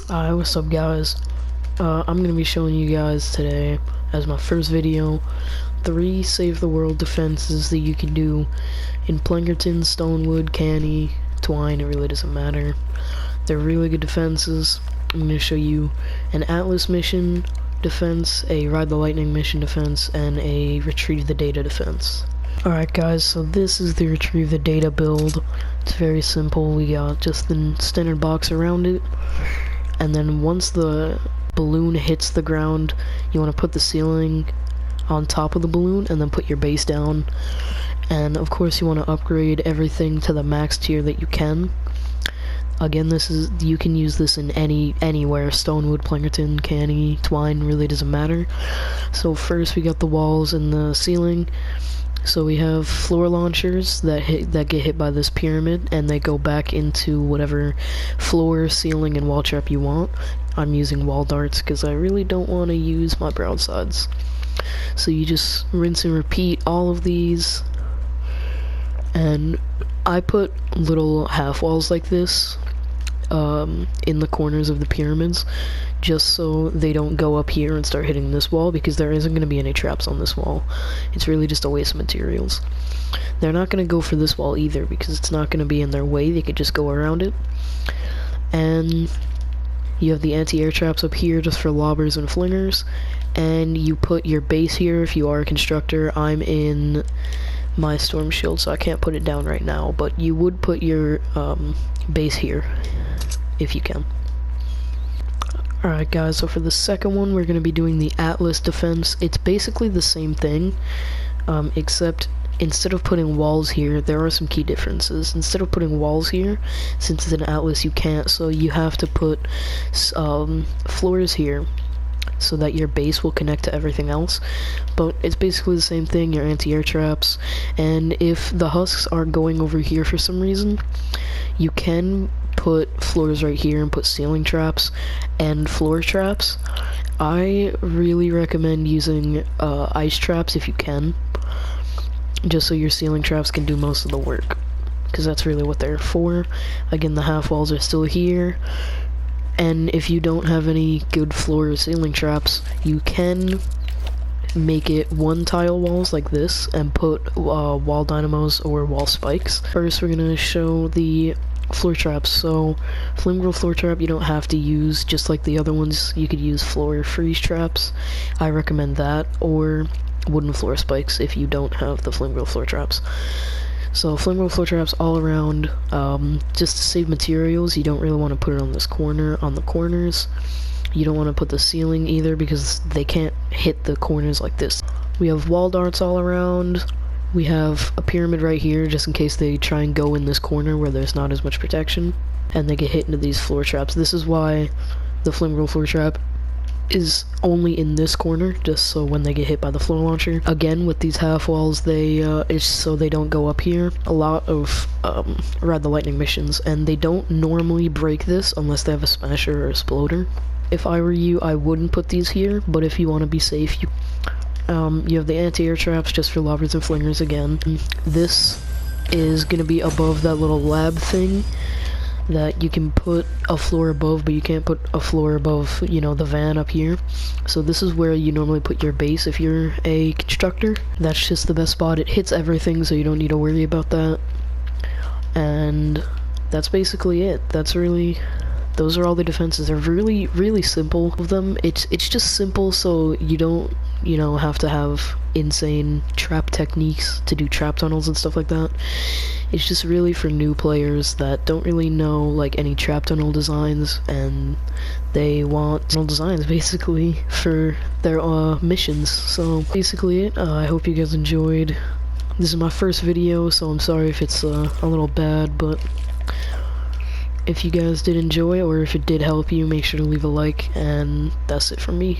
Hi, what's up guys? I'm gonna be showing you guys today, as my first video, 3 save the world defenses that you can do in Plankerton, Stonewood, Canny, Twine, it really doesn't matter. They're really good defenses. I'm gonna show you an Atlas mission defense, a Ride the Lightning mission defense, and a Retrieve the Data defense. Alright guys, so this is the Retrieve the Data build. It's very simple. We got just the standard box around it. And then once the balloon hits the ground, you want to put the ceiling on top of the balloon and then put your base down. And of course you want to upgrade everything to the max tier that you can. Again, you can use this in anywhere, Stonewood, Plankerton, Canny, Twine, really doesn't matter. So first we got the walls and the ceiling. So we have floor launchers that get hit by this pyramid, and they go back into whatever floor, ceiling, and wall trap you want. I'm using wall darts because I really don't want to use my broadsides. So you just rinse and repeat all of these, and I put little half walls like this in the corners of the pyramids, just so they don't go up here and start hitting this wall, because there isn't going to be any traps on this wall. It's really just a waste of materials. They're not going to go for this wall either, because it's not going to be in their way. They could just go around it. And you have the anti-air traps up here just for lobbers and flingers, and you put your base here if you are a constructor. I'm in my storm shield, so I can't put it down right now, but you would put your base here if you can. Alright guys, so for the second one we're going to be doing the Atlas defense. It's basically the same thing, except instead of putting walls here, there are some key differences. Instead of putting walls here, since it's an Atlas you can't, so you have to put floors here so that your base will connect to everything else. But it's basically the same thing, your anti-air traps, and if the husks are going over here for some reason, you can put floors right here and put ceiling traps and floor traps. I really recommend using ice traps if you can, just so your ceiling traps can do most of the work, because that's really what they're for. Again, the half walls are still here, and if you don't have any good floor or ceiling traps, you can make it one tile walls like this and put wall dynamos or wall spikes. First we're going to show the floor traps. So flame grille floor trap you don't have to use, just like the other ones. You could use floor freeze traps. I recommend that, or wooden floor spikes if you don't have the flame grille floor traps. So flame grille floor traps all around, just to save materials. You don't really want to put it on this corner, on the corners. You don't want to put the ceiling either, because they can't hit the corners like this. We have wall darts all around. We have a pyramid right here, just in case they try and go in this corner where there's not as much protection, and they get hit into these floor traps. This is why the flame grille floor trap is only in this corner, just so when they get hit by the floor launcher. Again, with these half walls, it's so they don't go up here. A lot of Ride the Lightning missions, and they don't normally break this unless they have a smasher or a exploder. If I were you, I wouldn't put these here, but if you want to be safe, you have the anti-air traps just for lobbers and flingers again. This is going to be above that little lab thing that you can put a floor above, but you can't put a floor above, you know, the van up here. So this is where you normally put your base if you're a constructor. That's just the best spot. It hits everything, so you don't need to worry about that. And that's basically it. Those are all the defenses. They're really, really simple of them. It's just simple, so you don't, you know, have to have insane trap techniques to do trap tunnels and stuff like that. It's just really for new players that don't really know like any trap tunnel designs, and they want tunnel designs basically for their missions. So basically it. I hope you guys enjoyed. This is my first video, so I'm sorry if it's a little bad, but if you guys did enjoy, or if it did help you, make sure to leave a like, and that's it from me.